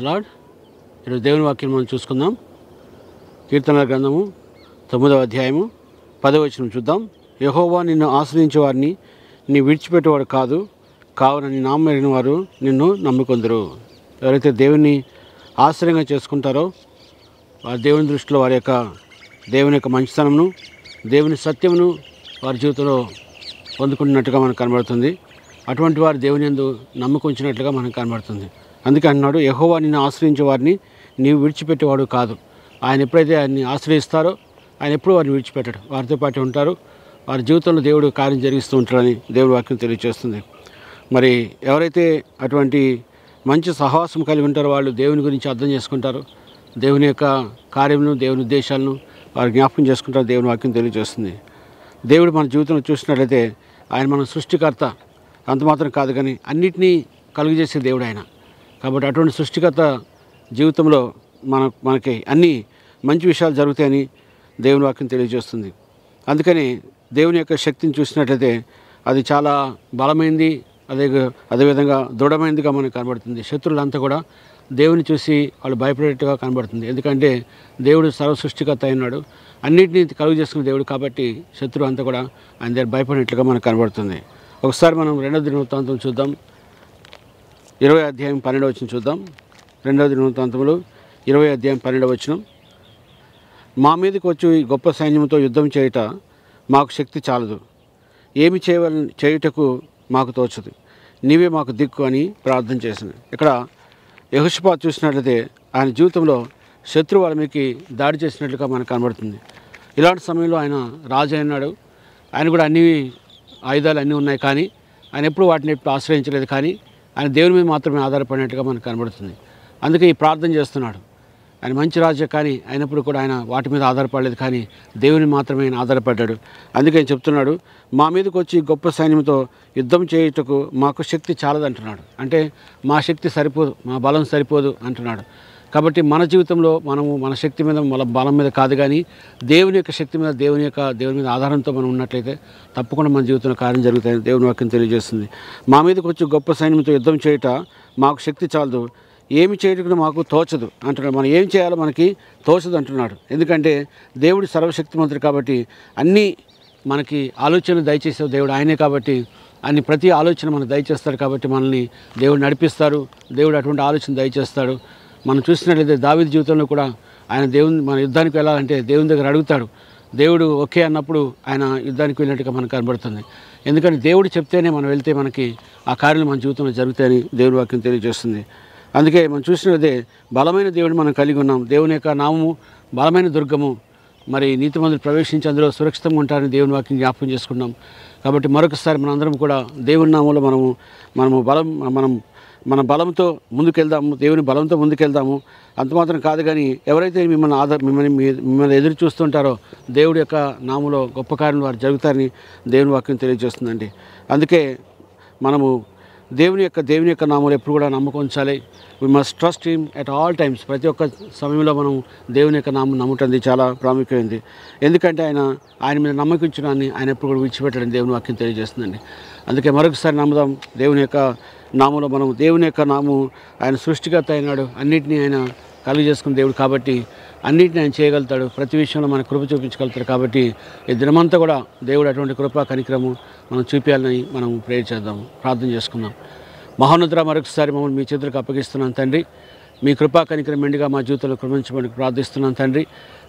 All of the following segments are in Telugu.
The lord. ఈరోజు దేవుని వాక్యం మనం చూసుకుందాం. కీర్తనల గ్రంథము 9వ అధ్యాయము 10వ వచనం చూద్దాం. యెహోవా నిన్ను ఆశ్రయించే వారిని నీ విడిచిపెట్టేవాడు కాదు, కావున నీ నామం ఎరిగిన వారు నిన్ను నమ్ముకొందురు. ఎవరైతే దేవుని ఆశ్రయంగా చేసుకుంటారో వారి దేవుని దృష్టిలో దేవుని యొక్క మంచితనమును, దేవుని సత్యమును వారి జీవితంలో పొందుకుంటున్నట్టుగా మనకు కనబడుతుంది. అటువంటి వారు దేవుని యందు నమ్ముకుంచినట్లుగా మనకు కనబడుతుంది. అందుకే అన్నాడు, యెహోవా నిన్ను ఆశ్రయించే వారిని నీవు విడిచిపెట్టేవాడు కాదు. ఆయన ఎప్పుడైతే ఆయన్ని ఆశ్రయిస్తారో ఆయన ఎప్పుడు వారిని విడిచిపెట్టడు, వారితో పాటు ఉంటారు. వారి జీవితంలో దేవుడు కార్యం జరిగిస్తూ ఉంటాడని దేవుడి వాక్యం తెలియజేస్తుంది. మరి ఎవరైతే అటువంటి మంచి సహవాసం కలిగి ఉంటారో వాళ్ళు దేవుని గురించి అర్థం చేసుకుంటారు, దేవుని యొక్క కార్యమును, దేవుని ఉద్దేశాలను వారు జ్ఞాపకం చేసుకుంటారు. దేవుని వాక్యం తెలియజేస్తుంది. దేవుడు మన జీవితంలో చూసినట్లయితే ఆయన మన సృష్టికర్త అంత మాత్రం కాదు, కానీ అన్నిటినీ కలుగజేసే దేవుడు ఆయన. కాబట్టి అటువంటి సృష్టికర్త జీవితంలో మనకి అన్ని మంచి విషయాలు జరుగుతాయని దేవుని వాక్యం తెలియజేస్తుంది. అందుకని దేవుని యొక్క శక్తిని చూసినట్లయితే అది చాలా బలమైంది, అదేవిధంగా దృఢమైనదిగా మనకు కనబడుతుంది. శత్రువులంతా కూడా దేవుని చూసి వాళ్ళు భయపడేట్టుగా కనబడుతుంది. ఎందుకంటే దేవుడు సర్వ సృష్టికర్త అయినాడు, అన్నింటినీ కలుగు చేసుకున్న దేవుడు. కాబట్టి శత్రువు అంతా కూడా ఆయన దగ్గర భయపడినట్లుగా మనకు కనబడుతుంది. ఒకసారి మనం 2వ దినవృత్తాంతం చూద్దాం. 20వ అధ్యాయం 12వ వచనం చూద్దాం. 2వ దినవృత్తాంతములు 20వ అధ్యాయం 12వ వచనం. మా మీదకి వచ్చి గొప్ప సైన్యంతో యుద్ధం చేయుట మాకు శక్తి చాలదు, ఏమి చేయుటకు మాకు తోచదు, నీవే మాకు దిక్కు అని ప్రార్థన చేసింది. ఇక్కడ యెహోషాపాతు చూసినట్లయితే ఆయన జీవితంలో శత్రువు వాళ్ళ మీదకి దాడి చేసినట్లుగా మనకు కనబడుతుంది. ఇలాంటి సమయంలో ఆయన రాజు అయినాడు, ఆయన కూడా అన్ని ఆయుధాలు అన్నీ ఉన్నాయి, కానీ ఆయన ఎప్పుడు వాటిని ఎప్పుడు ఆశ్రయించలేదు, కానీ ఆయన దేవుని మీద మాత్రమే ఆధారపడినట్టుగా మనకు కనబడుతుంది. అందుకే ఈ ప్రార్థన చేస్తున్నాడు. ఆయన మంచి రాజే, కానీ అయినప్పుడు కూడా ఆయన వాటి మీద ఆధారపడలేదు, కానీ దేవుని మాత్రమే ఆయన ఆధారపడ్డాడు. అందుకే ఆయన చెప్తున్నాడు, మా మీదకి వచ్చి గొప్ప సైన్యంతో యుద్ధం చేయుటకు మాకు శక్తి చాలదంటున్నాడు. అంటే మా శక్తి సరిపోదు, మా బలం సరిపోదు అంటున్నాడు. కాబట్టి మన జీవితంలో మనము మన శక్తి మీద, మన బలం మీద కాదు, కానీ దేవుని యొక్క శక్తి మీద, దేవుని మీద ఆధారంతో మనం ఉన్నట్లయితే తప్పకుండా మన జీవితంలో కార్యం జరుగుతాయని దేవుని వాక్యం తెలియజేస్తుంది. మా మీదకి వచ్చి గొప్ప సైన్యంతో యుద్ధం చేయుట మాకు శక్తి చాలదు, ఏమి చేయటం మాకు తోచదు అంటున్నాడు. మనం ఏం చేయాలో మనకి తోచదు అంటున్నాడు. ఎందుకంటే దేవుడు సర్వశక్తిమంతుడు కాబట్టి అన్నీ మనకి ఆలోచనలు దయచేసే దేవుడు ఆయనే. కాబట్టి ప్రతి ఆలోచన మనకు దయచేస్తాడు. కాబట్టి మనల్ని దేవుడు నడిపిస్తారు, దేవుడు అటువంటి ఆలోచన దయచేస్తాడు. మనం చూసినట్లయితే దావీదు జీవితంలో కూడా ఆయన మన యుద్ధానికి వెళ్ళాలంటే దేవుని దగ్గర అడుగుతాడు. దేవుడు ఓకే అన్నప్పుడు ఆయన యుద్ధానికి వెళ్ళినట్టుగా మనకు కనబడుతుంది. ఎందుకంటే దేవుడు చెప్తేనే మనం వెళ్తే మనకి ఆ కార్యాలు మన జీవితంలో జరుగుతాయని దేవుని వాక్యం తెలియజేస్తుంది. అందుకే మనం చూసినదే బలమైన దేవుడిని మనం కలిగి ఉన్నాం. దేవుని యొక్క నామము బలమైన దుర్గము. మరి నీతిమంతులు ప్రవేశించి అందులో సురక్షితంగా ఉంటారని దేవుని వాక్యం జ్ఞాపకం చేసుకున్నాం. కాబట్టి మరొకసారి మనందరం కూడా దేవుని నామంలో మన బలంతో ముందుకెళ్దాము, దేవుని బలంతో ముందుకెళ్దాము. అంత మాత్రం కాదు, కానీ ఎవరైతే మిమ్మల్ని ఎదురు చూస్తుంటారో దేవుడి యొక్క నామంలో గొప్ప కార్యాలు వారు జరుగుతారని దేవుని వాక్యం తెలియజేస్తుందండి. అందుకే మనము దేవుని యొక్క నామంలో ఎప్పుడు కూడా నమ్మకం ఉంచాలి. We must trust him at all times. ప్రతి ఒక్క సమయంలో మనం దేవుని యొక్క నామం నమ్ముతుంది చాలా ప్రాముఖ్యమైనది. ఎందుకంటే ఆయన మీద నమ్మకం ఉంచడాన్ని ఆయన ఎప్పుడు కూడా విడిచిపెట్టడని దేవుని వాక్యం తెలియజేస్తుందండి. అందుకే మరొకసారి నమ్ముదాం. దేవుని యొక్క నామంలో మనం దేవుని యొక్క నామం ఆయన సృష్టికర్త అయినాడు, అన్నింటినీ ఆయన కలుగు చేసుకున్న దేవుడు. కాబట్టి అన్నింటినీ ఆయన చేయగలుగుతాడు, ప్రతి విషయంలో మన కృప చూపించగలుగుతాడు. కాబట్టి ఈ దినమంతా కూడా దేవుడు అటువంటి కృపా కనికరము మనం చూపించాలని మనం ప్రేయర్ చేద్దాము, ప్రార్థన చేసుకుందాం. మహోన్నతుడా, మరొకసారి మమ్మల్ని మీ చేతులకు అప్పగిస్తున్నాను తండ్రి. మీ కృపా కనికరం మెండుగా మా జీవితంలో కృపించమని ప్రార్థిస్తున్నాను తండ్రి.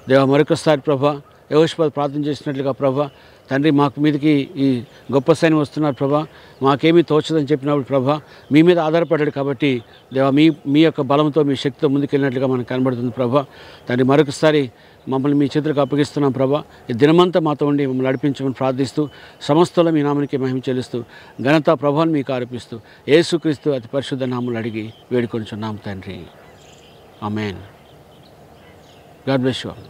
దేవా, మరొకసారి ప్రభా యెహోషాపాతు ప్రార్థన చేసినట్లుగా ప్రభా తండ్రి, మాకు మీదకి ఈ గొప్ప సైన్యం వస్తున్నారు ప్రభా, మాకేమీ తోచదని చెప్పినప్పుడు ప్రభా మీ మీద ఆధారపడ్డాడు. కాబట్టి దేవా, మీ యొక్క బలంతో, మీ శక్తితో ముందుకెళ్ళినట్లుగా మనకు కనబడుతుంది ప్రభా తండ్రి. మరొకసారి మమ్మల్ని మీ చేతులకు అప్పగిస్తున్నాం ప్రభా. ఈ దినమంతా మాతో ఉండి మమ్మల్ని నడిపించమని ప్రార్థిస్తూ, సమస్తలో మీ నామానికి మహిమ చెల్లిస్తూ, ఘనత ప్రభావం మీకు ఆరోపిస్తూ, యేసుక్రీస్తు అతి పరిశుద్ధ నామములో అడిగి వేడుకొనుచున్నాం తండ్రి. Amen. God bless you all.